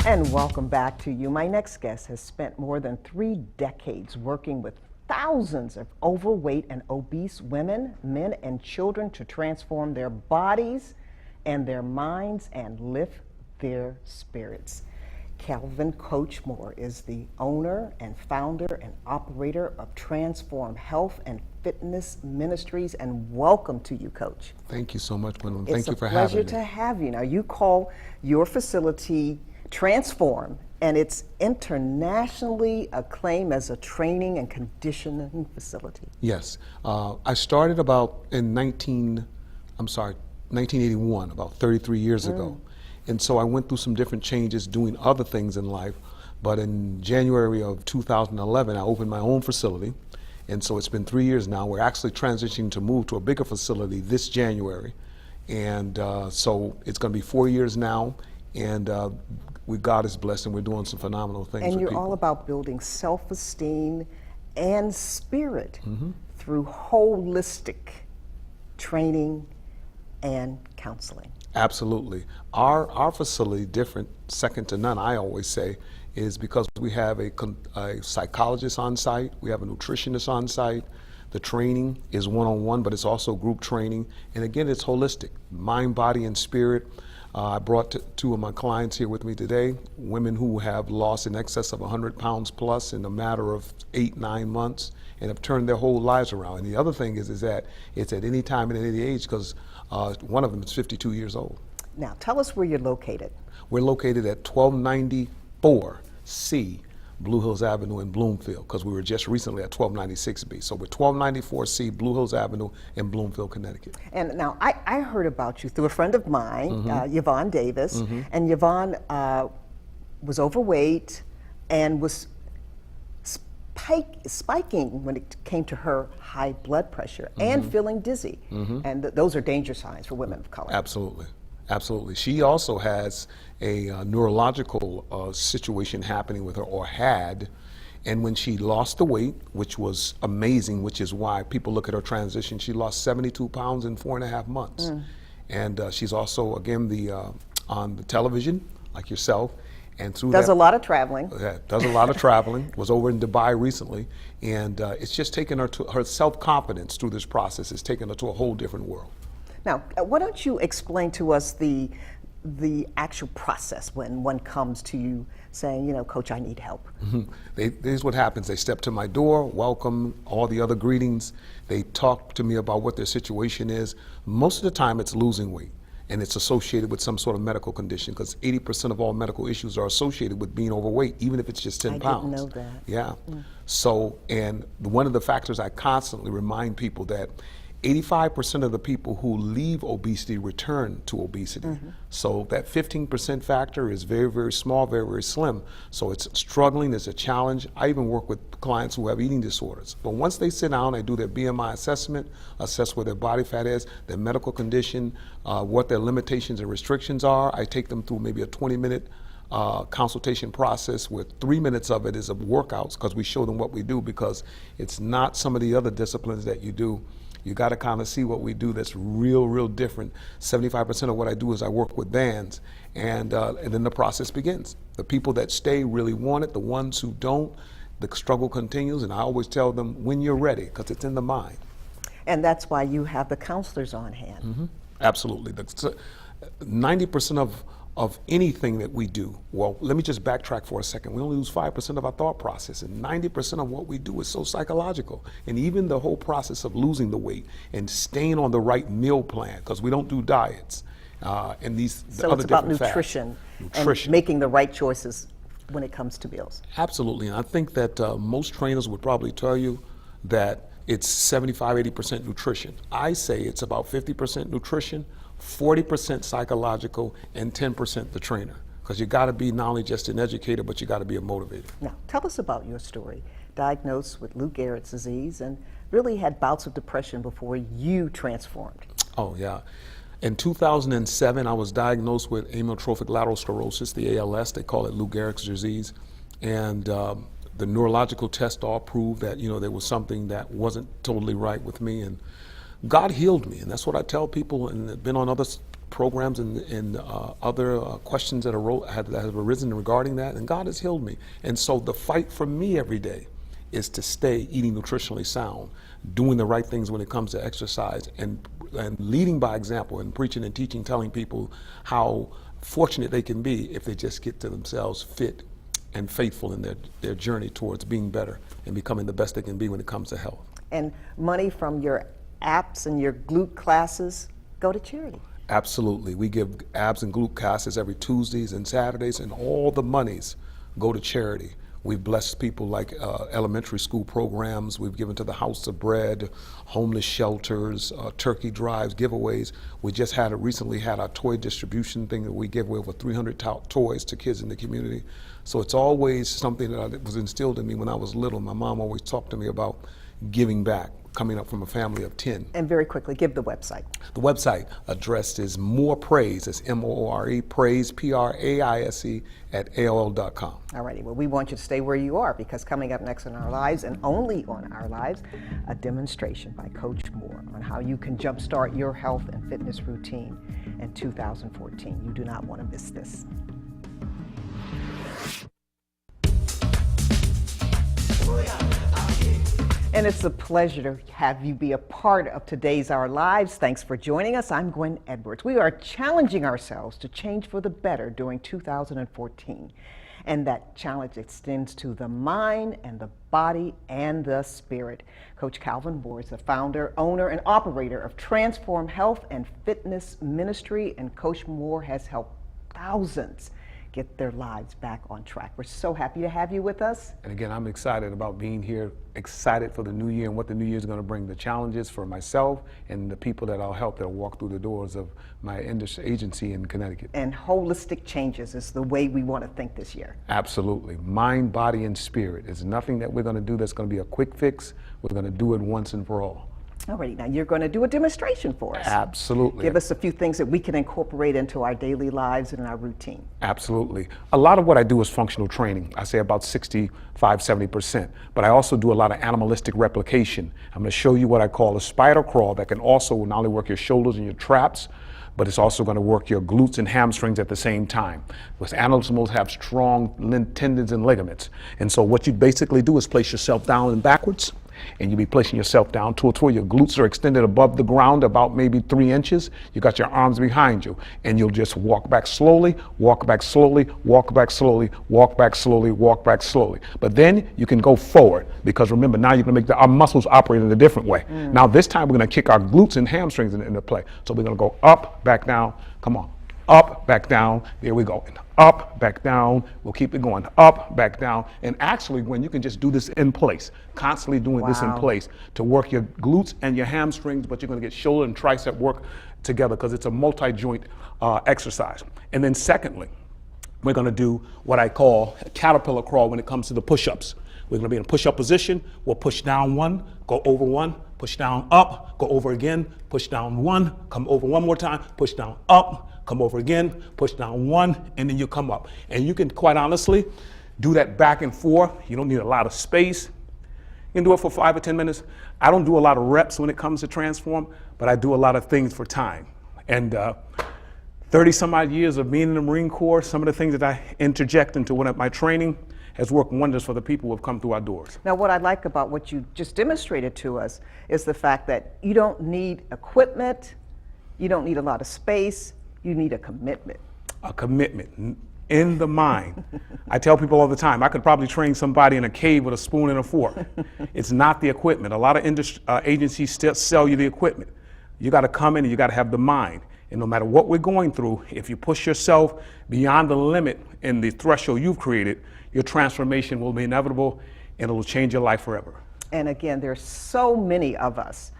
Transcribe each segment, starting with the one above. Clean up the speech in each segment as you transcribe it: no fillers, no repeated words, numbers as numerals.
And welcome back to you. My next guest has spent more than 3 decades working with thousands of overweight and obese women, men, and children to transform their bodies and their minds and lift their spirits. Calvin Coachmore is the owner and founder and operator of Transform Health and Fitness Ministries, and welcome to you, Coach. Thank you so much, Gwendolyn. Thank you for having me. It's a pleasure to have you. Now, you call your facility Transform, and it's internationally acclaimed as a training and conditioning facility. Yes. I started in 1981, about 33 years ago. And so I went through some different changes doing other things in life. But in January of 2011, I opened my own facility. And so it's been 3 years now. We're actually transitioning to move to a bigger facility this January. And so it's going to be 4 years now. And God is blessed, and we're doing some phenomenal things And with you're people. all about building self-esteem and spirit through holistic training and counseling. Absolutely. Our facility, different, second to none, I always say, is because we have a psychologist on site, we have a nutritionist on site. The training is one-on-one, but it's also group training. And again, it's holistic, mind, body, and spirit. I brought two of my clients here with me today, women who have lost in excess of 100 pounds plus in a matter of 8-9 months and have turned their whole lives around. And the other thing is that it's at any time and at any age, because one of them is 52 years old. Now, tell us where you're located. We're located at 1294C Blue Hills Avenue in Bloomfield, because we were just recently at 1296B. So we're 1294C Blue Hills Avenue in Bloomfield, Connecticut. And now, I heard about you through a friend of mine, Yvonne Davis, and Yvonne was overweight and was spiking when it came to her high blood pressure and feeling dizzy. And those are danger signs for women of color. Absolutely. Absolutely. She also has a neurological situation happening with her, or had, and when she lost the weight, which was amazing, which is why people look at her transition, she lost 72 pounds in 4.5 months. And she's also, again, on the television, like yourself, and through does a lot of traveling. Yeah, does a lot of traveling. Was over in Dubai recently, and it's just taken her to her self-confidence through this process. It's taken her to a whole different world. Now, why don't you explain to us the actual process when one comes to you saying, Coach, I need help? Here's what happens. They step to my door, welcome, all the other greetings. They talk to me about what their situation is. Most of the time it's losing weight, and it's associated with some sort of medical condition, because 80% of all medical issues are associated with being overweight, even if it's just 10 pounds. I didn't know that. Yeah. So, and one of the factors I constantly remind people that 85% of the people who leave obesity return to obesity. So that 15% factor is very, very small, very, very slim. So it's struggling, it's a challenge. I even work with clients who have eating disorders. But once they sit down, they do their BMI assessment, assess where their body fat is, their medical condition, what their limitations and restrictions are. I take them through maybe a 20-minute consultation process, where 3 minutes of it is of workouts, because we show them what we do, because it's not some of the other disciplines that you do. You got to kind of see what we do that's real, real different. 75% of what I do is I work with bands, and then the process begins. The people that stay really want it. The ones who don't, the struggle continues, and I always tell them when you're ready, because it's in the mind. And that's why you have the counselors on hand. Absolutely. 90% of anything that we do, well, let me just backtrack for a second. We only use 5% of our thought process, and 90% of what we do is so psychological. And even the whole process of losing the weight and staying on the right meal plan, because we don't do diets, and these so other it's about different nutrition, nutrition, and making the right choices when it comes to meals. Absolutely. And I think that most trainers would probably tell you that it's 75-80% nutrition. I say it's about 50% nutrition, 40% psychological, and 10% the trainer. Because you got to be not only just an educator, but you got to be a motivator. Now, tell us about your story. Diagnosed with Lou Gehrig's disease, and really had bouts of depression before you transformed. Oh, yeah. In 2007, I was diagnosed with amyotrophic lateral sclerosis, the ALS. They call it Lou Gehrig's disease. And the neurological tests all proved that, there was something that wasn't totally right with me. And God healed me, and that's what I tell people, and been on other programs and other questions that have arisen regarding that, and God has healed me. And so the fight for me every day is to stay eating nutritionally sound, doing the right things when it comes to exercise, and leading by example, and preaching and teaching, telling people how fortunate they can be if they just get to themselves fit and faithful in their journey towards being better and becoming the best they can be when it comes to health. And money from your apps and your glute classes go to charity. Absolutely. We give abs and glute classes every Tuesdays and Saturdays, and all the monies go to charity. We've blessed people like elementary school programs. We've given to the House of Bread, homeless shelters, turkey drives, giveaways. We just recently had our toy distribution thing that we gave away over 300 toys to kids in the community. So it's always something that was instilled in me when I was little. My mom always talked to me about giving back, coming up from a family of 10. And very quickly, give the website. The website address is More Praise, it's M-O-R-E, praise, P-R-A-I-S-E, at AOL.com. All righty, well, we want you to stay where you are, because coming up next in Our Lives, and only on Our Lives, a demonstration by Coach Moore on how you can jumpstart your health and fitness routine in 2014. You do not want to miss this. And it's a pleasure to have you be a part of today's Our Lives. Thanks for joining us. I'm Gwen Edwards. We are challenging ourselves to change for the better during 2014. And that challenge extends to the mind and the body and the spirit. Coach Calvin Moore is the founder, owner, and operator of Transform Health and Fitness Ministry, and Coach Moore has helped thousands get their lives back on track. We're so happy to have you with us. And again, I'm excited about being here, excited for the new year and what the new year is going to bring, the challenges for myself and the people that I'll help that will walk through the doors of my agency in Connecticut. And holistic changes is the way we want to think this year. Absolutely. Mind, body, and spirit. There's nothing that we're going to do that's going to be a quick fix. We're going to do it once and for all. Alrighty, now you're going to do a demonstration for us. Absolutely. Give us a few things that we can incorporate into our daily lives and our routine. Absolutely. A lot of what I do is functional training. I say about 65–70%. But I also do a lot of animalistic replication. I'm going to show you what I call a spider crawl that can also not only work your shoulders and your traps, but it's also going to work your glutes and hamstrings at the same time. Because animals have strong tendons and ligaments. And so what you basically do is place yourself down and backwards, and you'll be placing yourself down to where your glutes are extended above the ground about maybe 3 inches. You got your arms behind you, and you'll just walk back slowly, walk back slowly, walk back slowly, walk back slowly, walk back slowly. But then you can go forward, because remember, now you're gonna make our muscles operate in a different way. Now this time we're gonna kick our glutes and hamstrings into play. So we're gonna go up, back down, come on. Up, back down, there we go. And up, back down, we'll keep it going. Up, back down, and actually when you can just do this in place, constantly doing this in place to work your glutes and your hamstrings, but you're gonna get shoulder and tricep work together because it's a multi-joint exercise. And then secondly, we're gonna do what I call a caterpillar crawl when it comes to the push-ups. We're gonna be in a push-up position, we'll push down one, go over one, push down up, go over again, push down one, come over one more time, push down up, come over again, push down one, and then you come up. And you can, quite honestly, do that back and forth. You don't need a lot of space. You can do it for 5 or 10 minutes. I don't do a lot of reps when it comes to Transform, but I do a lot of things for time. And 30 some odd years of being in the Marine Corps, some of the things that I interject into one of my training has worked wonders for the people who have come through our doors. Now, what I like about what you just demonstrated to us is the fact that you don't need equipment, you don't need a lot of space, you need a commitment. A commitment in the mind. I tell people all the time, I could probably train somebody in a cave with a spoon and a fork. It's not the equipment. A lot of agencies still sell you the equipment. You got to come in and you got to have the mind. And no matter what we're going through, if you push yourself beyond the limit and the threshold you've created, your transformation will be inevitable and it will change your life forever. And again, there's so many of us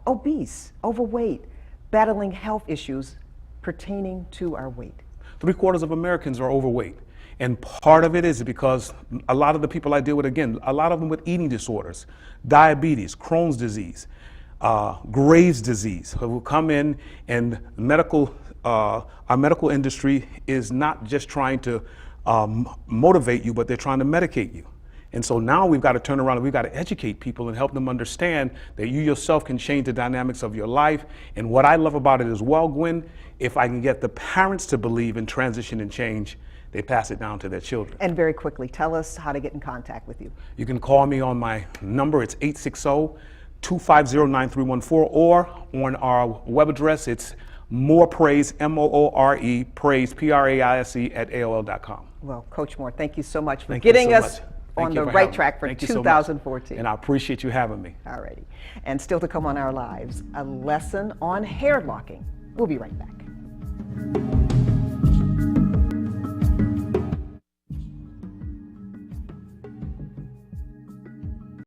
obese, overweight, battling health issues pertaining to our weight. 3/4 of Americans are overweight. And part of it is because a lot of the people I deal with, again, a lot of them with eating disorders, diabetes, Crohn's disease, Graves' disease, who will come in, and our medical industry is not just trying to motivate you, but they're trying to medicate you. And so now we've got to turn around and we've got to educate people and help them understand that you yourself can change the dynamics of your life. And what I love about it as well, Gwen, if I can get the parents to believe in transition and change, they pass it down to their children. And very quickly, tell us how to get in contact with you. You can call me on my number. It's 860-250-9314, or on our web address, it's morepraise, M-O-O-R-E, praise, P-R-A-I-S-E, @AOL.com. Well, Coach Moore, thank you so much for Thank you getting so us much. on Thank you the for right having me. track for Thank you so much. 2014. And I appreciate you having me. All righty. And still to come on Our Lives, a lesson on hair locking. We'll be right back.